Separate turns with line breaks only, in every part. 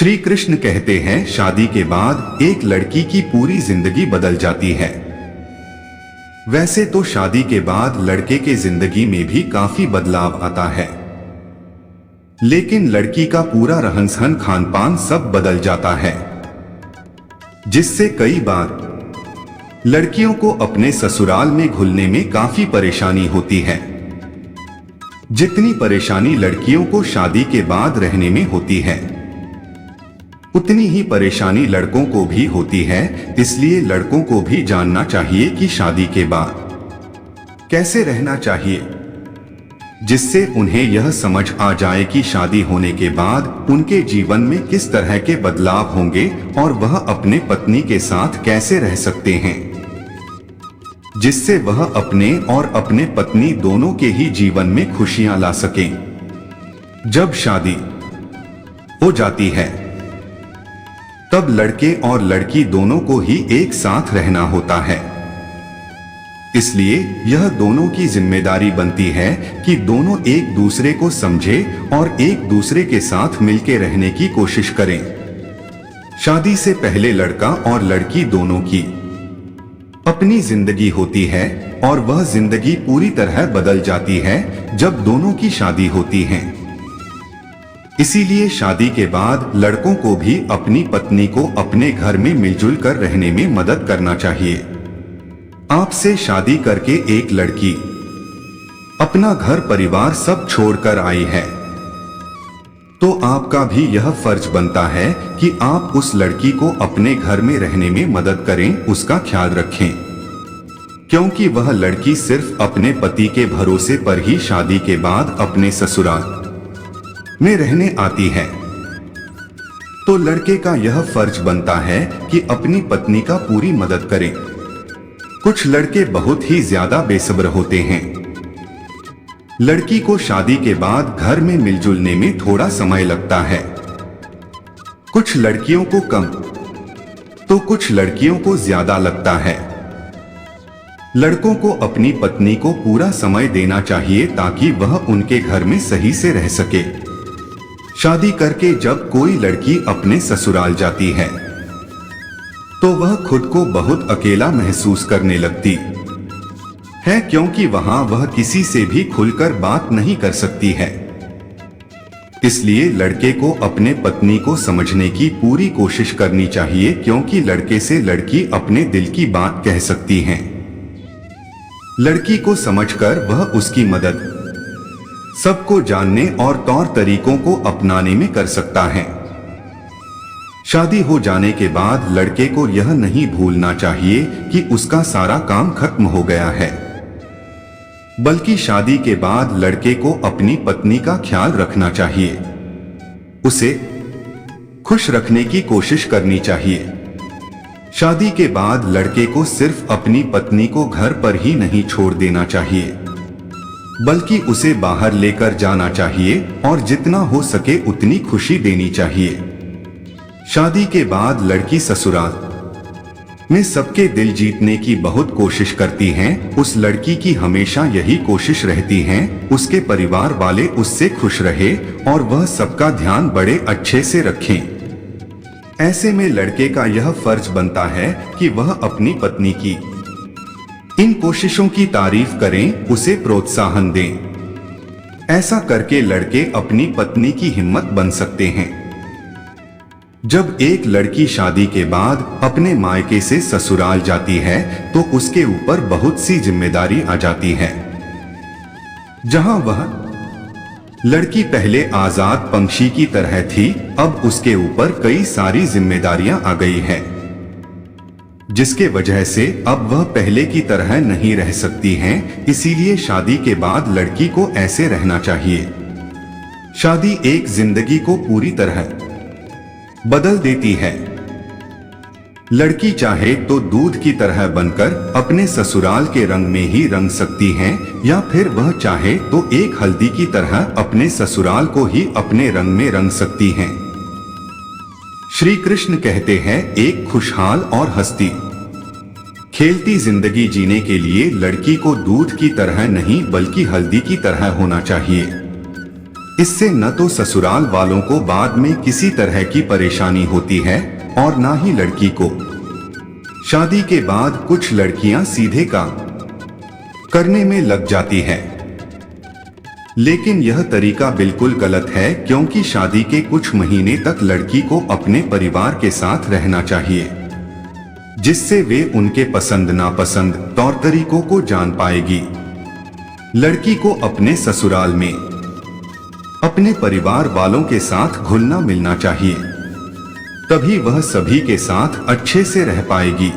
श्री कृष्ण कहते हैं, शादी के बाद एक लड़की की पूरी जिंदगी बदल जाती है। वैसे तो शादी के बाद लड़के के जिंदगी में भी काफी बदलाव आता है, लेकिन लड़की का पूरा रहन सहन, खान पान सब बदल जाता है, जिससे कई बार लड़कियों को अपने ससुराल में घुलने में काफी परेशानी होती है। जितनी परेशानी लड़कियों को शादी के बाद रहने में होती है, उतनी ही परेशानी लड़कों को भी होती है। इसलिए लड़कों को भी जानना चाहिए कि शादी के बाद कैसे रहना चाहिए, जिससे उन्हें यह समझ आ जाए कि शादी होने के बाद उनके जीवन में किस तरह के बदलाव होंगे और वह अपने पत्नी के साथ कैसे रह सकते हैं, जिससे वह अपने और अपने पत्नी दोनों के ही जीवन में खुशियां ला सकें। जब शादी हो जाती है तब लड़के और लड़की दोनों को ही एक साथ रहना होता है। इसलिए यह दोनों की जिम्मेदारी बनती है कि दोनों एक दूसरे को समझे और एक दूसरे के साथ मिलकर रहने की कोशिश करें। शादी से पहले लड़का और लड़की दोनों की अपनी जिंदगी होती है और वह जिंदगी पूरी तरह बदल जाती है जब दोनों की शादी होती है। इसीलिए शादी के बाद लड़कों को भी अपनी पत्नी को अपने घर में मिलजुल कर रहने में मदद करना चाहिए। आपसे शादी करके एक लड़की अपना घर परिवार सब छोड़कर आई है, तो आपका भी यह फर्ज बनता है कि आप उस लड़की को अपने घर में रहने में मदद करें, उसका ख्याल रखें, क्योंकि वह लड़की सिर्फ अपने पति के भरोसे पर ही शादी के बाद अपने ससुराल में रहने आती है। तो लड़के का यह फर्ज बनता है कि अपनी पत्नी का पूरी मदद करें। कुछ लड़के बहुत ही ज्यादा बेसब्र होते हैं। लड़की को शादी के बाद घर में मिलजुलने में थोड़ा समय लगता है। कुछ लड़कियों को कम तो कुछ लड़कियों को ज्यादा लगता है। लड़कों को अपनी पत्नी को पूरा समय देना चाहिए ताकि वह उनके घर में सही से रह सके। शादी करके जब कोई लड़की अपने ससुराल जाती है तो वह खुद को बहुत अकेला महसूस करने लगती है, क्योंकि वहां वह किसी से भी खुलकर बात नहीं कर सकती है। इसलिए लड़के को अपने पत्नी को समझने की पूरी कोशिश करनी चाहिए, क्योंकि लड़के से लड़की अपने दिल की बात कह सकती है। लड़की को समझकर वह उसकी मदद सबको जानने और तौर तरीकों को अपनाने में कर सकता है। शादी हो जाने के बाद लड़के को यह नहीं भूलना चाहिए कि उसका सारा काम खत्म हो गया है, बल्कि शादी के बाद लड़के को अपनी पत्नी का ख्याल रखना चाहिए, उसे खुश रखने की कोशिश करनी चाहिए। शादी के बाद लड़के को सिर्फ अपनी पत्नी को घर पर ही नहीं छोड़ देना चाहिए, बल्कि उसे बाहर लेकर जाना चाहिए और जितना हो सके उतनी खुशी देनी चाहिए। शादी के बाद लड़की ससुराल में सबके दिल जीतने की बहुत कोशिश करती हैं। उस लड़की की हमेशा यही कोशिश रहती है उसके परिवार वाले उससे खुश रहे और वह सबका ध्यान बड़े अच्छे से रखें। ऐसे में लड़के का यह फर्ज बनता है कि वह अपनी पत्नी की इन कोशिशों की तारीफ करें, उसे प्रोत्साहन दें। ऐसा करके लड़के अपनी पत्नी की हिम्मत बन सकते हैं। जब एक लड़की शादी के बाद अपने मायके से ससुराल जाती है तो उसके ऊपर बहुत सी जिम्मेदारी आ जाती है। जहां वह लड़की पहले आजाद पंछी की तरह थी, अब उसके ऊपर कई सारी जिम्मेदारियां आ गई है, जिसके वजह से अब वह पहले की तरह नहीं रह सकती हैं। इसीलिए शादी के बाद लड़की को ऐसे रहना चाहिए। शादी एक जिंदगी को पूरी तरह बदल देती है। लड़की चाहे तो दूध की तरह बनकर अपने ससुराल के रंग में ही रंग सकती है, या फिर वह चाहे तो एक हल्दी की तरह अपने ससुराल को ही अपने रंग में रंग सकती हैं। श्री कृष्ण कहते हैं, एक खुशहाल और हंसती खेलती जिंदगी जीने के लिए लड़की को दूध की तरह नहीं बल्कि हल्दी की तरह होना चाहिए। इससे न तो ससुराल वालों को बाद में किसी तरह की परेशानी होती है और ना ही लड़की को। शादी के बाद कुछ लड़कियां सीधे काम करने में लग जाती हैं, लेकिन यह तरीका बिल्कुल गलत है, क्योंकि शादी के कुछ महीने तक लड़की को अपने परिवार के साथ रहना चाहिए, जिससे वे उनके पसंद नापसंद तौर तरीकों को जान पाएगी। लड़की को अपने ससुराल में अपने परिवार वालों के साथ घुलना मिलना चाहिए, तभी वह सभी के साथ अच्छे से रह पाएगी।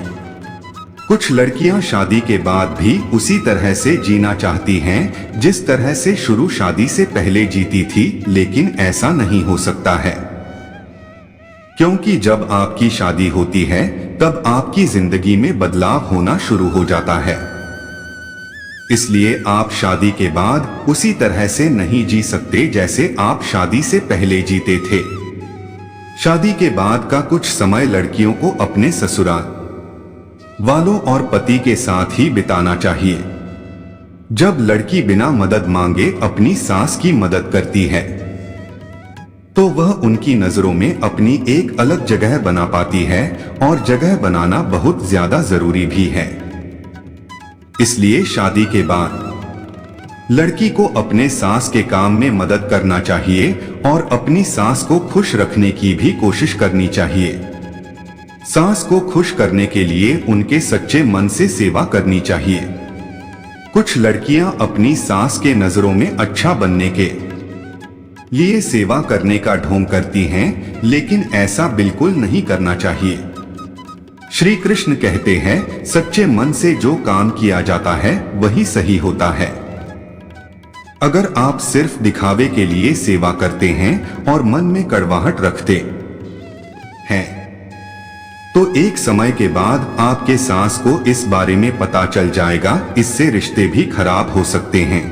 कुछ लड़कियां शादी के बाद भी उसी तरह से जीना चाहती हैं जिस तरह से शुरू शादी से पहले जीती थी, लेकिन ऐसा नहीं हो सकता है, क्योंकि जब आपकी शादी होती है तब आपकी जिंदगी में बदलाव होना शुरू हो जाता है। इसलिए आप शादी के बाद उसी तरह से नहीं जी सकते जैसे आप शादी से पहले जीते थे। शादी के बाद का कुछ समय लड़कियों को अपने ससुराल वालों और पति के साथ ही बिताना चाहिए। जब लड़की बिना मदद मांगे अपनी सास की मदद करती है तो वह उनकी नजरों में अपनी एक अलग जगह बना पाती है, और जगह बनाना बहुत ज्यादा जरूरी भी है। इसलिए शादी के बाद लड़की को अपने सास के काम में मदद करना चाहिए और अपनी सास को खुश रखने की भी कोशिश करनी चाहिए। सास को खुश करने के लिए उनके सच्चे मन से सेवा करनी चाहिए। कुछ लड़कियां अपनी सास के नजरों में अच्छा बनने के लिए सेवा करने का ढोंग करती हैं, लेकिन ऐसा बिल्कुल नहीं करना चाहिए। श्री कृष्ण कहते हैं, सच्चे मन से जो काम किया जाता है वही सही होता है। अगर आप सिर्फ दिखावे के लिए सेवा करते हैं और मन में कड़वाहट रखते हैं तो एक समय के बाद आपके सास को इस बारे में पता चल जाएगा। इससे रिश्ते भी खराब हो सकते हैं।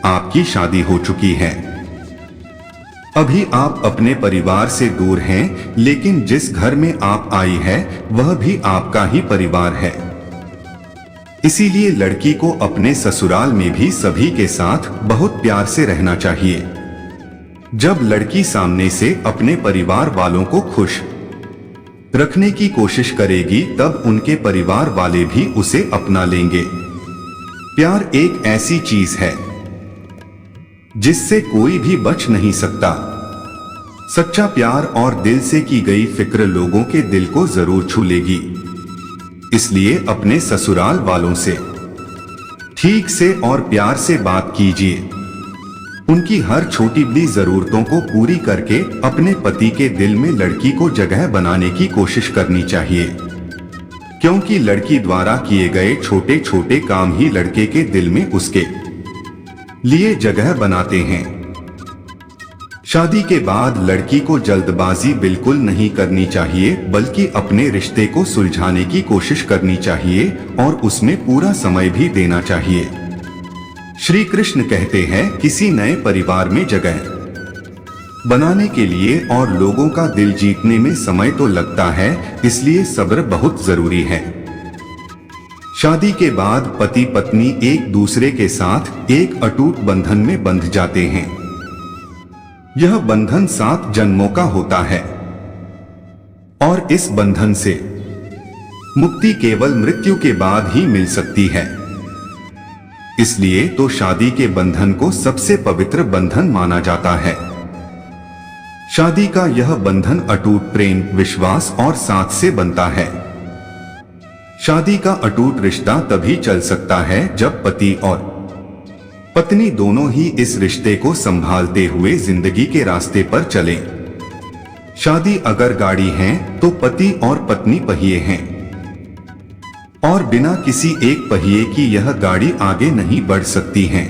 आपकी शादी हो चुकी है, अभी आप अपने परिवार से दूर हैं, लेकिन जिस घर में आप आई है वह भी आपका ही परिवार है। इसीलिए लड़की को अपने ससुराल में भी सभी के साथ बहुत प्यार से रहना चाहिए। जब लड़की सामने से अपने परिवार वालों को खुश रखने की कोशिश करेगी तब उनके परिवार वाले भी उसे अपना लेंगे। प्यार एक ऐसी चीज है जिससे कोई भी बच नहीं सकता। सच्चा प्यार और दिल से की गई फिक्र लोगों के दिल को जरूर छू लेगी। इसलिए अपने ससुराल वालों से ठीक से और प्यार से बात कीजिए। उनकी हर छोटी बड़ी जरूरतों को पूरी करके अपने पति के दिल में लड़की को जगह बनाने की कोशिश करनी चाहिए, क्योंकि लड़की द्वारा किए गए छोटे छोटे काम ही लड़के के दिल में उसके लिए जगह बनाते हैं। शादी के बाद लड़की को जल्दबाजी बिल्कुल नहीं करनी चाहिए, बल्कि अपने रिश्ते को सुलझाने की कोशिश करनी चाहिए और उसमें पूरा समय भी देना चाहिए। श्री कृष्ण कहते हैं, किसी नए परिवार में जगह बनाने के लिए और लोगों का दिल जीतने में समय तो लगता है, इसलिए सब्र बहुत जरूरी है। शादी के बाद पति पत्नी एक दूसरे के साथ एक अटूट बंधन में बंध जाते हैं। यह बंधन 7 जन्मों का होता है और इस बंधन से मुक्ति केवल मृत्यु के बाद ही मिल सकती है। इसलिए तो शादी के बंधन को सबसे पवित्र बंधन माना जाता है। शादी का यह बंधन अटूट प्रेम, विश्वास और साथ से बनता है। शादी का अटूट रिश्ता तभी चल सकता है जब पति और पत्नी दोनों ही इस रिश्ते को संभालते हुए जिंदगी के रास्ते पर चलें। शादी अगर गाड़ी है तो पति और पत्नी पहिए हैं, और बिना किसी एक पहिए की यह गाड़ी आगे नहीं बढ़ सकती है।